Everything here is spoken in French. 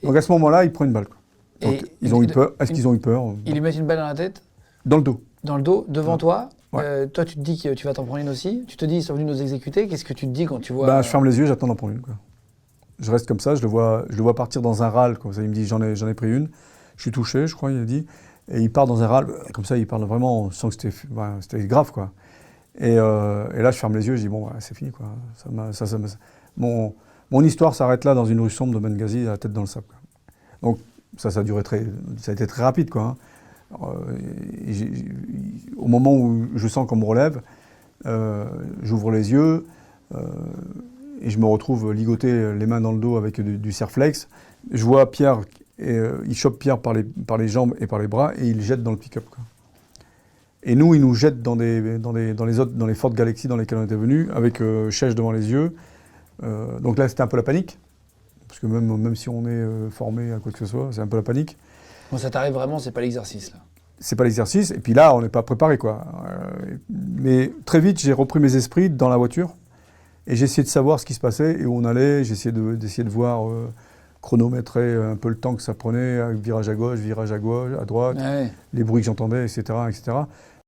Donc à ce moment-là, il prend une balle, quoi. Donc, Et ils ont eu peur. Est-ce qu'ils ont eu peur? Il lui met une balle dans la tête, Dans le dos. dans le dos, devant toi. Ouais. Toi, tu te dis que tu vas t'en prendre une aussi. Tu te dis, ils sont venus nous exécuter. Qu'est-ce que tu te dis quand tu vois... Bah, je ferme les yeux, j'attends d'en prendre une, quoi. Je reste comme ça, je le vois partir dans un râle, comme ça. Il me dit, j'en ai pris une. Je suis touché, je crois, il a dit. Et il part dans un râle, comme ça, il parle vraiment, on sent que c'était grave, quoi. Et là, je ferme les yeux, je dis, bon, c'est fini, quoi. Mon histoire s'arrête là, dans une rue sombre de Benghazi, la tête dans le sable, quoi. Donc, ça a été très rapide, quoi, hein. Au moment où je sens qu'on me relève, j'ouvre les yeux et je me retrouve ligoté les mains dans le dos avec du Serflex. Je vois Pierre, il chope Pierre par les jambes et par les bras et il le jette dans le pick-up, quoi. Et nous, il nous jette dans les Ford Galaxy dans lesquels on était venus, avec Chèche devant les yeux. Donc là, c'était un peu la panique, parce que même si on est formé à quoi que ce soit, c'est un peu la panique. Bon, ça t'arrive vraiment, c'est pas l'exercice, là. C'est pas l'exercice, et puis là, on n'est pas préparé, quoi. Mais très vite, j'ai repris mes esprits dans la voiture, et j'ai essayé de savoir ce qui se passait et où on allait. J'ai essayé d'essayer de voir, chronométrer un peu le temps que ça prenait, virage à gauche, à droite, Ouais. les bruits que j'entendais, etc., etc.